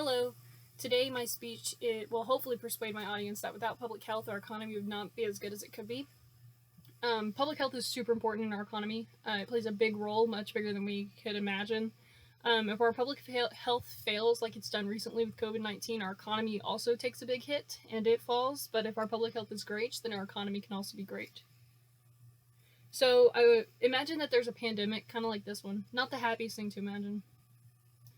Hello. Today, my speech will hopefully persuade my audience that without public health, our economy would not be as good as it could be. Public health is super important in our economy. It plays a big role, much bigger than we could imagine. If our public health fails, like it's done recently with COVID-19, our economy also takes a big hit and it falls. But if our public health is great, then our economy can also be great. So I would imagine that there's a pandemic, kind of like this one. Not the happiest thing to imagine.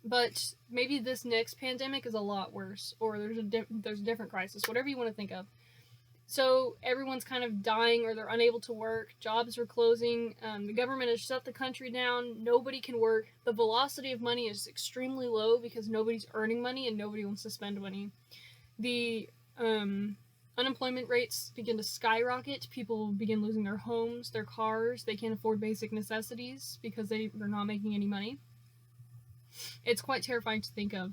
But maybe this next pandemic is a lot worse, or there's a different crisis, whatever you want to think of. So everyone's kind of dying, or they're unable to work. Jobs are closing. The government has shut the country down. Nobody can work. The velocity of money is extremely low because nobody's earning money and nobody wants to spend money. The unemployment rates begin to skyrocket. People begin losing their homes, their cars. They can't afford basic necessities because they're not making any money. It's quite terrifying to think of.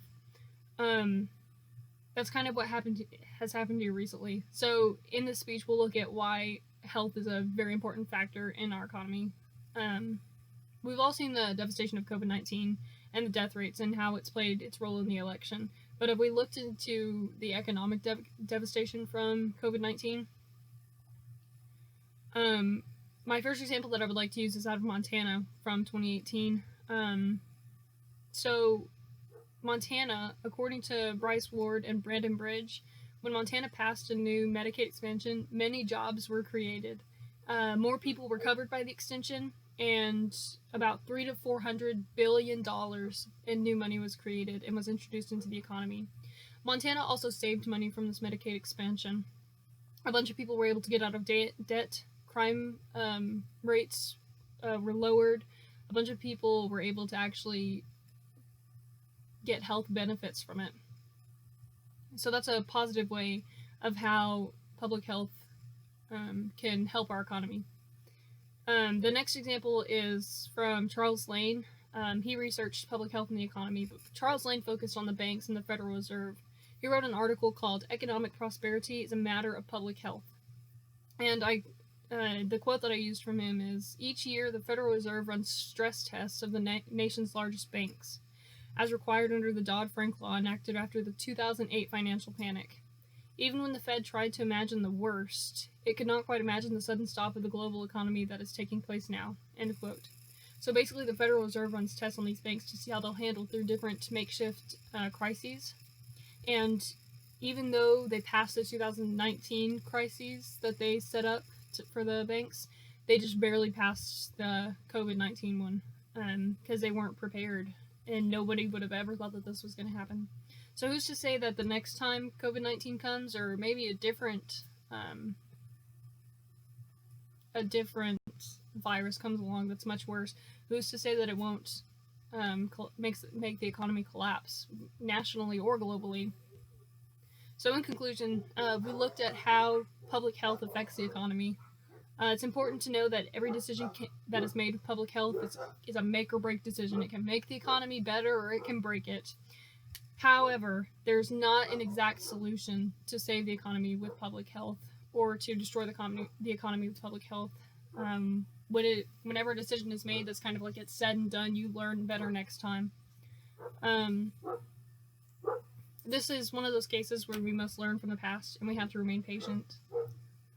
That's kind of what has happened here recently. So in this speech, we'll look at why health is a very important factor in our economy. We've all seen the devastation of COVID-19 and the death rates and how it's played its role in the election. But have we looked into the economic devastation from COVID-19? My first example that I would like to use is out of Montana from 2018. So Montana, according to Bryce Ward and Brandon Bridge, when Montana passed a new Medicaid expansion, many jobs were created. More people were covered by the extension, and about $300 to $400 billion in new money was created and was introduced into the economy. Montana also saved money from this Medicaid expansion. A bunch of people were able to get out of debt. Crime rates were lowered. A bunch of people were able to actually get health benefits from it. So that's a positive way of how public health can help our economy. The next example is from Charles Lane. He researched public health and the economy, but Charles Lane focused on the banks and the Federal Reserve. He wrote an article called "Economic Prosperity is a Matter of Public Health." And the quote that I used from him is, "Each year, the Federal Reserve runs stress tests of the nation's largest banks, as required under the Dodd-Frank law enacted after the 2008 financial panic. Even when the Fed tried to imagine the worst, it could not quite imagine the sudden stop of the global economy that is taking place now." End quote. So basically, the Federal Reserve runs tests on these banks to see how they'll handle through different makeshift crises. And even though they passed the 2019 crises that they set up for the banks, they just barely passed the COVID-19 one because they weren't prepared. And nobody would have ever thought that this was going to happen. So who's to say that the next time COVID-19 comes, or maybe a different virus comes along that's much worse, who's to say that it won't make the economy collapse, nationally or globally? So in conclusion, we looked at how public health affects the economy. It's important to know that every decision that is made with public health is a make or break decision. It can make the economy better or it can break it. However, there's not an exact solution to save the economy with public health or to destroy the economy with public health. Whenever a decision is made, that's kind of like it's said and done. You learn better next time. This is one of those cases where we must learn from the past and we have to remain patient.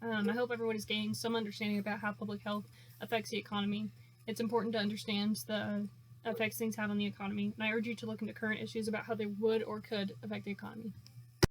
I hope everyone has gained some understanding about how public health affects the economy. It's important to understand the effects things have on the economy, and I urge you to look into current issues about how they would or could affect the economy.